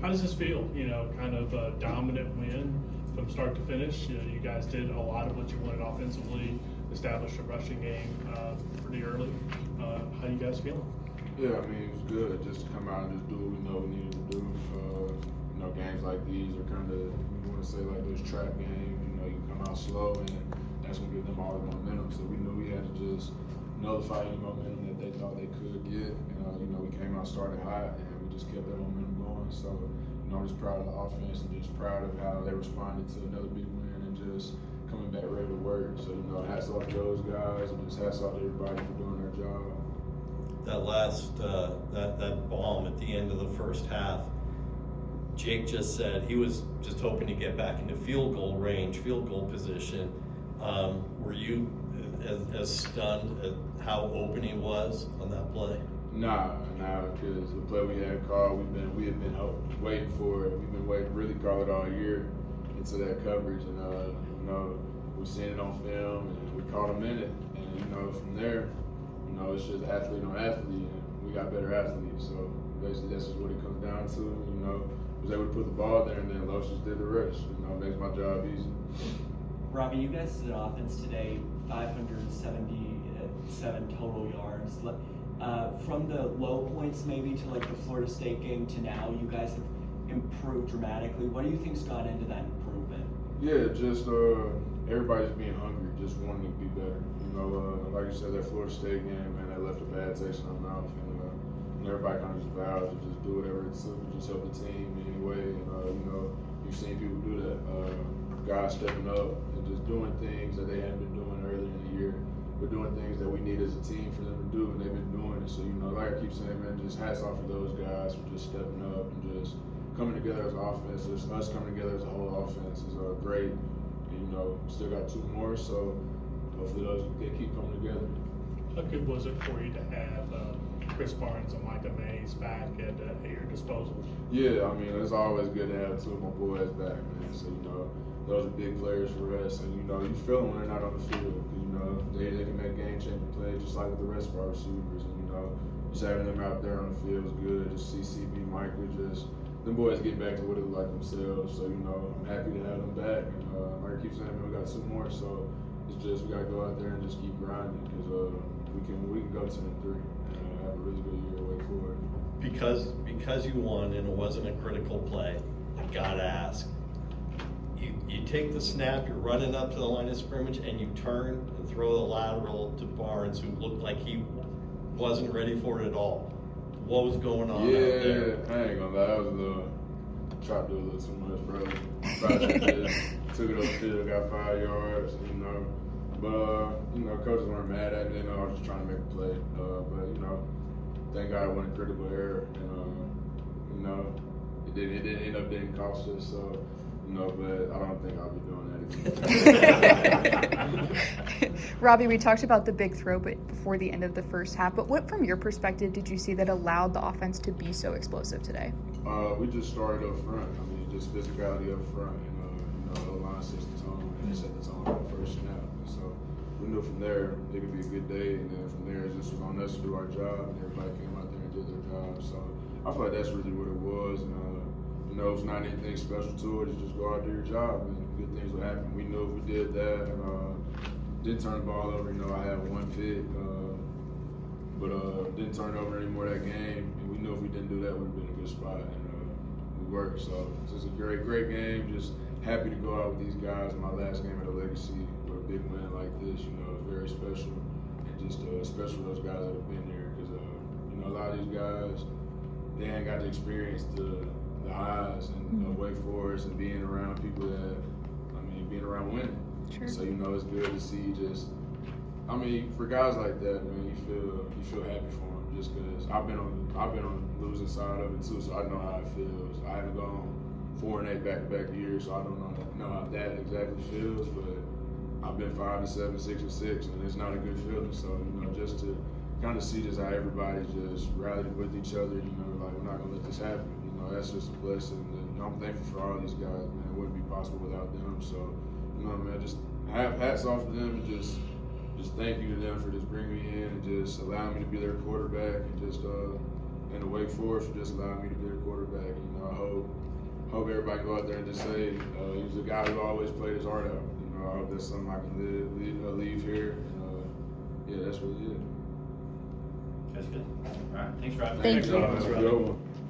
How does this feel? Kind of a dominant win from start to finish. You guys did a lot of what you wanted offensively, established a rushing game pretty early. How you guys feeling? Yeah, I mean, it was good just to come out and just do what we know we needed to do. Games like these are kind of, you want to say like those trap games, you come out slow and that's going to give them all the momentum. So we knew we had to just nullify any momentum that they thought they could get. We came out, started hot, and we just kept that momentum going. So, I'm just proud of the offense and just proud of how they responded to another big win and just coming back ready to work. So, hats off to those guys and just hats off to everybody for doing their job. That last, that bomb at the end of the first half, Jake just said he was just hoping to get back into field goal range, field goal position. Were you as stunned at how open he was on that play? Nah, because the play we had called, we had been waiting for it. We've been waiting, really call it all year into that coverage, and we seen it on film, and we caught him in it, and from there, it's just athlete on athlete, and we got better athletes. So basically, that's just what it comes down to. Was able to put the ball there, and then Los just did the rest. It makes my job easy. Robbie, you guys did an offense today, 577 total yards. From the low points maybe to like the Florida State game to now, you guys have improved dramatically. What do you think's gone into that improvement? Yeah, just everybody's being hungry, just wanting to be better. Like you said, that Florida State game, man, that left a bad taste in our mouth. And everybody kind of just vowed to just do whatever it took to just help the team in any way. You've seen people do that. Guys stepping up and just doing things that they hadn't been doing earlier in the year. We're doing things that we need as a team for them to do, and they've been doing it. So, like I keep saying, man, just hats off to those guys for just stepping up and just coming together as an offense. Just us coming together as a whole offense is great. And, still got two more, so hopefully they keep coming together. How good was it for you to have Chris Barnes and Micah Mays back at your disposal? Yeah, I mean, it's always good to have two of my boys back, man. So, those are big players for us. And, you feel them when they're not on the field. Because, they can make game-changing plays just like with the rest of our receivers. And, just having them out there on the field is good. Just see CB, Micah, them boys get back to what they look like themselves. So, I'm happy to have them back. And like I keep saying, man, we got two more. So, it's just we got to go out there and just keep grinding because we can go 10-3 and have a really good year away forward. Because you won and it wasn't a critical play, I gotta ask. You take the snap, you're running up to the line of scrimmage, and you turn and throw the lateral to Barnes, who looked like he wasn't ready for it at all. What was going on out there? Yeah, I ain't gonna lie, that was a little, tried to do a little too much, bro. Took it up the field, got 5 yards, But, coaches weren't mad at me. I was just trying to make a play. But, thank God it wasn't a critical error. And, it didn't end up didn't cost us. So, but I don't think I'll be doing that again. Robbie, we talked about the big throw before the end of the first half, but what from your perspective did you see that allowed the offense to be so explosive today? We just started up front. I mean, just physicality up front. The line sets the tone, and they set the tone for the first snap. And so we knew from there it could be a good day, and then from there it just was on us to do our job, and everybody came out there and did their job. So I feel like that's really what it was. And it's not anything special to it. It's just go out and do your job, and good things will happen. We knew if we did that, and didn't turn the ball over. I had one pick, but didn't turn it over anymore that game. And we knew if we didn't do that, we'd been in a good spot, and we worked. So it's just a great game. Just happy to go out with these guys in my last game at a Legacy with a big win like this. It's very special, and just special for those guys that have been here because a lot of these guys they ain't got the experience the highs and Wake Forest and being around people that being around winning. Sure. So it's good to see for guys like that, man, you feel happy for them just because I've been on the losing side of it too, so I know how it feels. I haven't gone 4-8 back-to-back years, so I don't know how that exactly feels, but I've been 5-7, 6-6, and it's not a good feeling. So just to kind of see just how everybody just rallied with each other, like we're not gonna let this happen. That's just a blessing. And I'm thankful for all these guys, man. It wouldn't be possible without them. So, man, just have hats off to them and just thank you to them for just bringing me in and just allowing me to be their quarterback and just and the Wake Forest for just allowing me to be their quarterback. I hope hope everybody go out there and just say, he was a guy who always played his heart out. You know, I hope that's something I can leave here. Yeah, that's really it. That's good. All right, thanks, Rob. Thank you. Have a good one.